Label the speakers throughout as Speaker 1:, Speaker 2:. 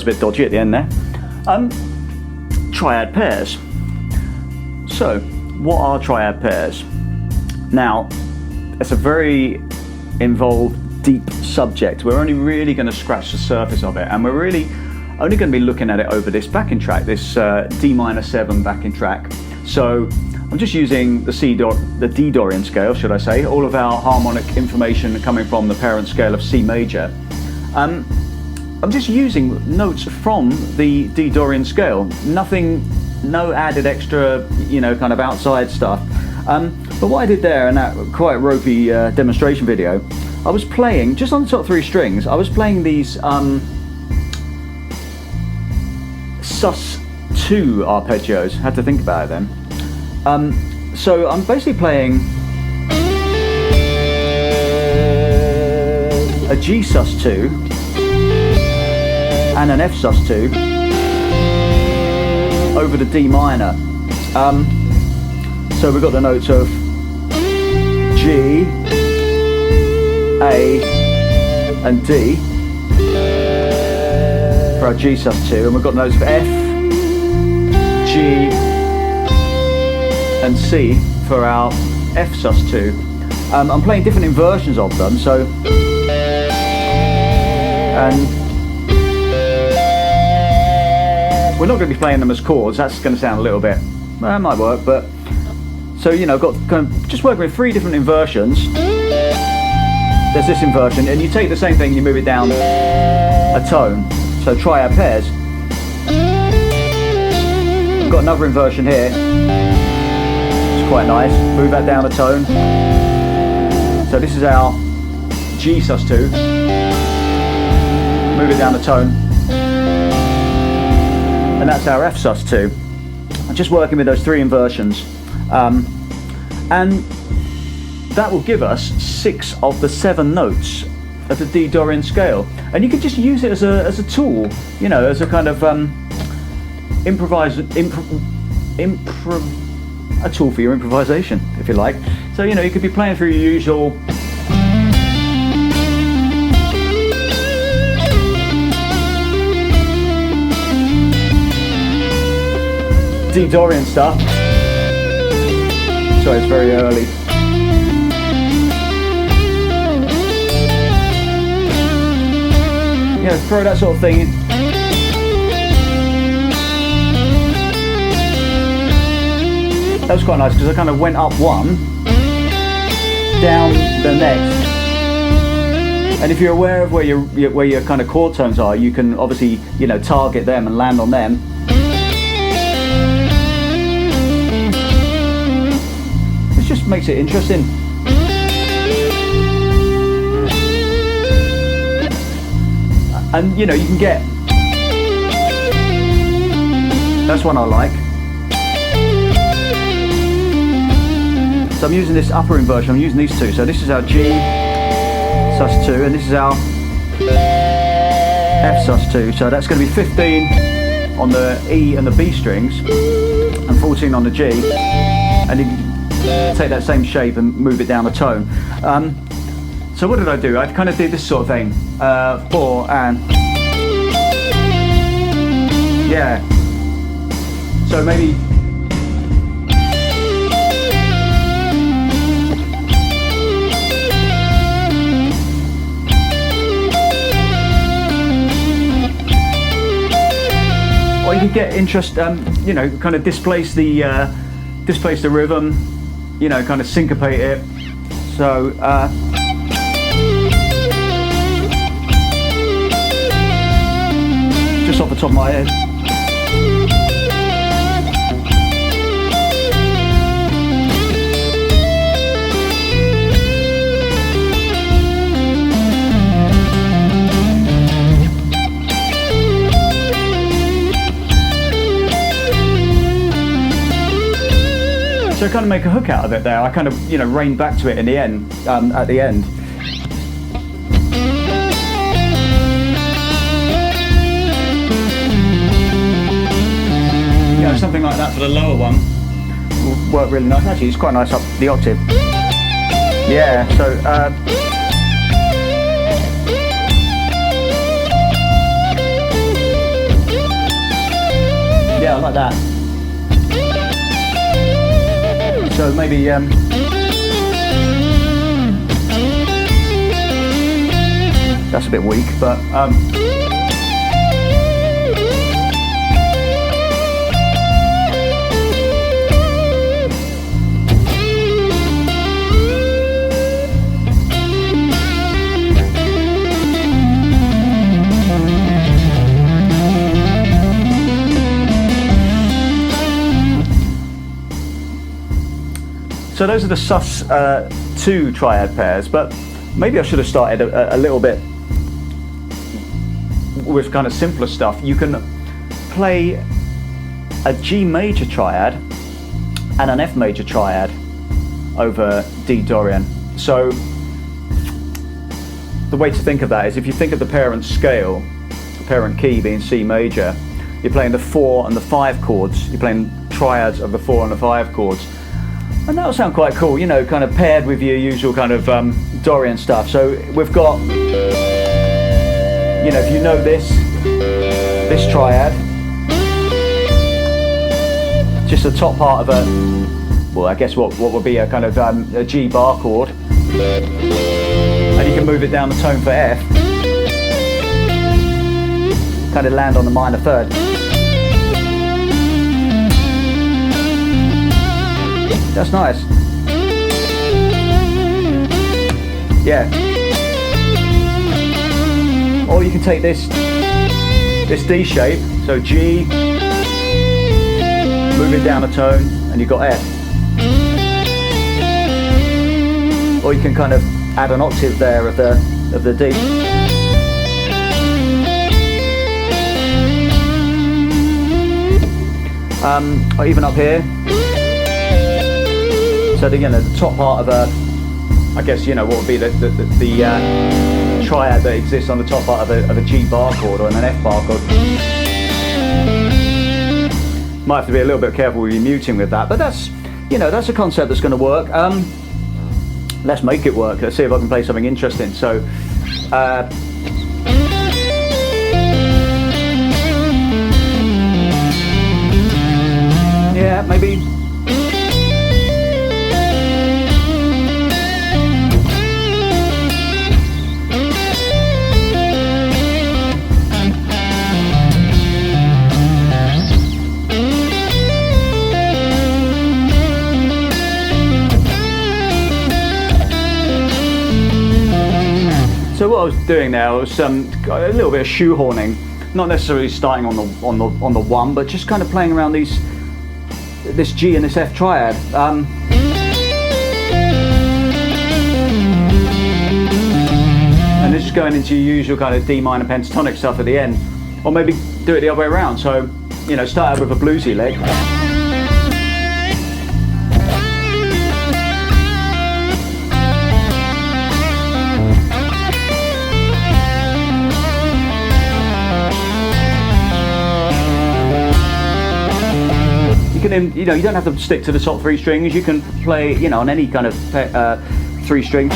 Speaker 1: a bit dodgy at the end there. Triad pairs. So, what are triad pairs? Now, it's a very involved, deep subject. We're only really going to scratch the surface of it, and we're really only going to be looking at it over this backing track, this D minor 7 backing track. So I'm just using the D Dorian scale, should I say, all of our harmonic information coming from the parent scale of C major. I'm just using notes from the D Dorian scale, no added extra, kind of outside stuff. But what I did there in that quite ropey demonstration video, I was playing, just on the top 3 strings, I was playing these sus2 arpeggios. Had to think about it then. So I'm basically playing a G sus2 and an F sus2 over the D minor. So we've got the notes of G, A and D for our G sus2, and we've got the notes of F, G and C for our F sus2. I'm playing different inversions of them, so and we're not going to be playing them as chords. That's going to sound a little bit, well, it might work, but so I've got kind of just working with 3 different inversions. There's this inversion, and you take the same thing, you move it down a tone. So triad pairs. I've got another inversion here. It's quite nice. Move that down a tone. So this is our G sus2. Move it down a tone. And that's our F sus2. I'm just working with those 3 inversions. And that will give us 6 of the 7 notes of the D Dorian scale, and you can just use it as a tool, as a kind of a tool for your improvisation, if you like. So you could be playing through your usual D Dorian stuff. Sorry, it's very early. Throw that sort of thing in. That was quite nice because I kind of went up one, down the next, and if you're aware of where your kind of chord tones are, you can obviously target them and land on them. It just makes it interesting. And you can get, that's one I like. So I'm using this upper inversion, I'm using these 2. So this is our G sus2 and this is our F sus2. So that's going to be 15 on the E and the B strings and 14 on the G. And you can take that same shape and move it down a tone. So what did I do? I kind of did this sort of thing, 4 and, yeah, so maybe, or you could get interest, kind of displace the rhythm, kind of syncopate it, so, just off the top of my head. So I kind of make a hook out of it there. I kind of, rein back to it in the end, at the end. Something like that for the lower one will work really nice. Actually, it's quite nice up the octave. Yeah, so Yeah, I like that. So maybe that's a bit weak, but so those are the sus2 triad pairs, but maybe I should have started a little bit with kind of simpler stuff. You can play a G major triad and an F major triad over D Dorian. So the way to think of that is, if you think of the parent scale, the parent key being C major, you're playing the 4 and the 5 chords. You're playing triads of the 4 and the 5 chords. And that'll sound quite cool, you know, kind of paired with your usual kind of Dorian stuff. So we've got, you know, if you know this triad, just the top part of a, well, I guess what would be a kind of a G bar chord, and you can move it down the tone for F, kind of land on the minor third. That's nice. Yeah. Or you can take this D shape, so G, move it down a tone, and you've got F. Or you can kind of add an octave there of the D. Or even up here. So again, at the top part of a, I guess, you know, what would be the triad that exists on the top part of a G bar chord or an F bar chord. Might have to be a little bit careful with your muting with that, but that's, you know, that's a concept that's going to work. Let's make it work. Let's see if I can play something interesting. So, yeah, maybe. So what I was doing now was a little bit of shoehorning, not necessarily starting on the 1, but just kind of playing around this G and this F triad. And this is going into your usual kind of D minor pentatonic stuff at the end, or maybe do it the other way around. So, you know, start out with a bluesy lick. You know, you don't have to stick to the top 3 strings. You can play, you know, on any kind of 3 string.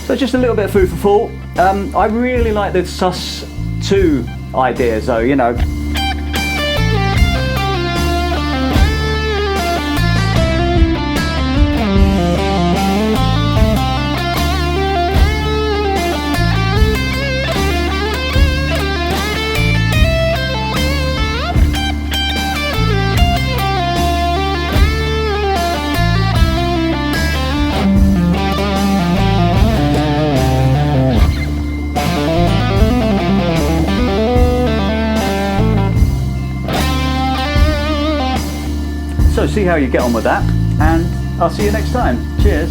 Speaker 1: So just a little bit of food for thought. I really like the sus2 ideas, though. You know. So see how you get on with that, and I'll see you next time. Cheers.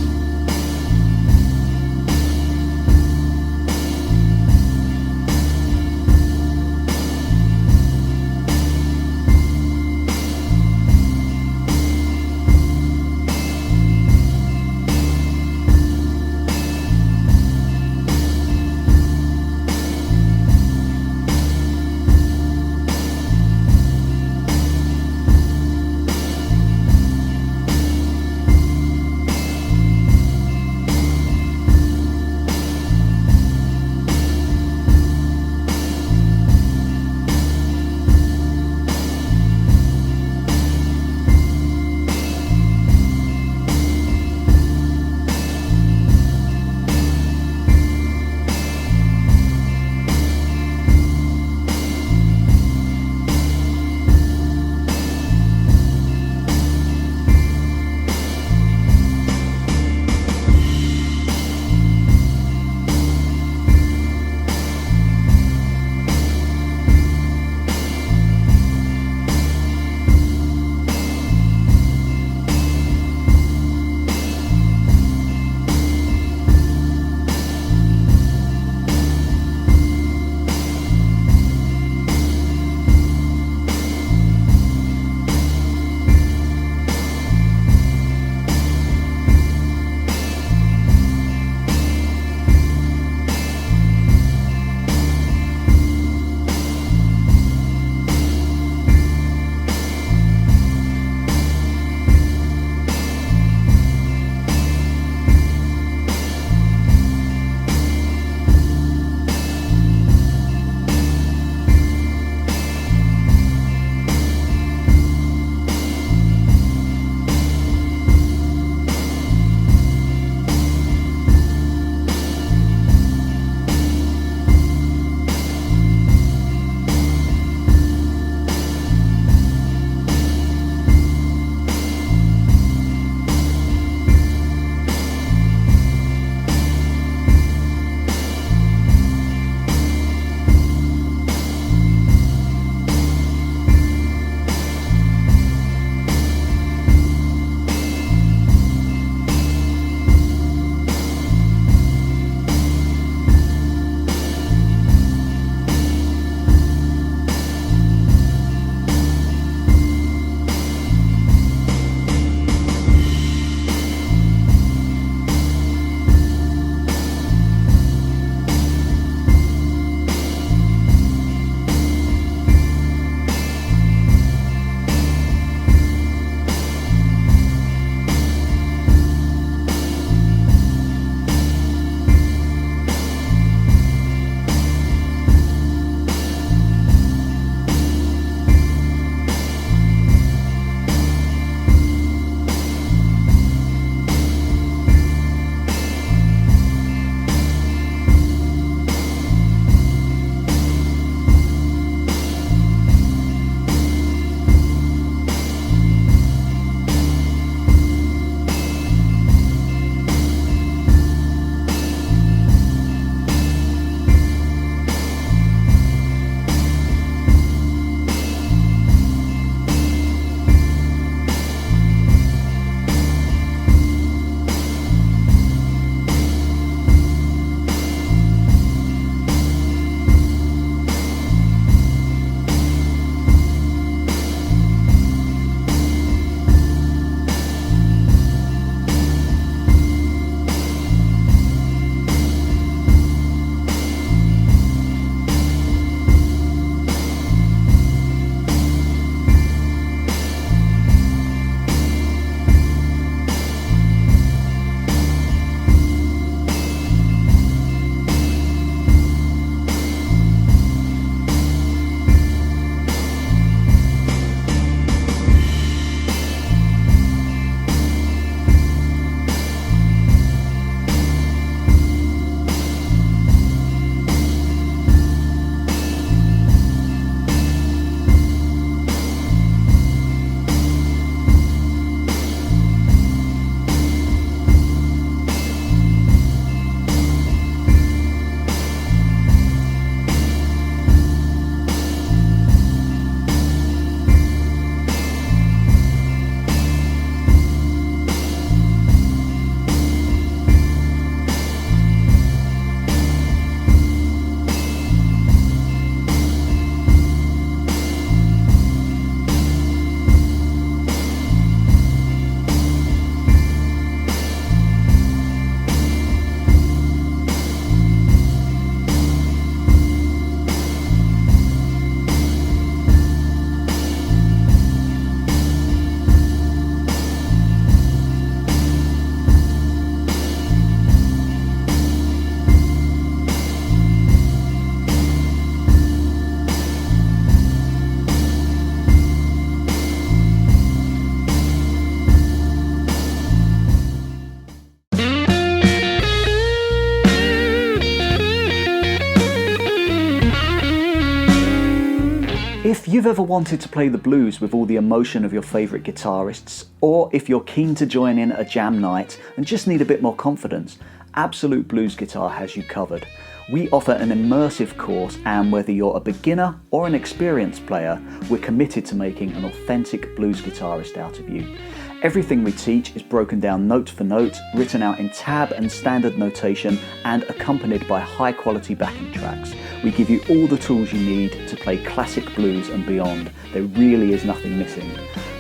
Speaker 1: If you've ever wanted to play the blues with all the emotion of your favourite guitarists, or if you're keen to join in a jam night and just need a bit more confidence, Absolute Blues Guitar has you covered. We offer an immersive course, and whether you're a beginner or an experienced player, we're committed to making an authentic blues guitarist out of you. Everything we teach is broken down note for note, written out in tab and standard notation, and accompanied by high quality backing tracks. We give you all the tools you need to play classic blues and beyond. There really is nothing missing.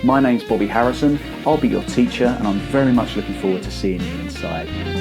Speaker 1: My name's Bobby Harrison, I'll be your teacher, and I'm very much looking forward to seeing you inside.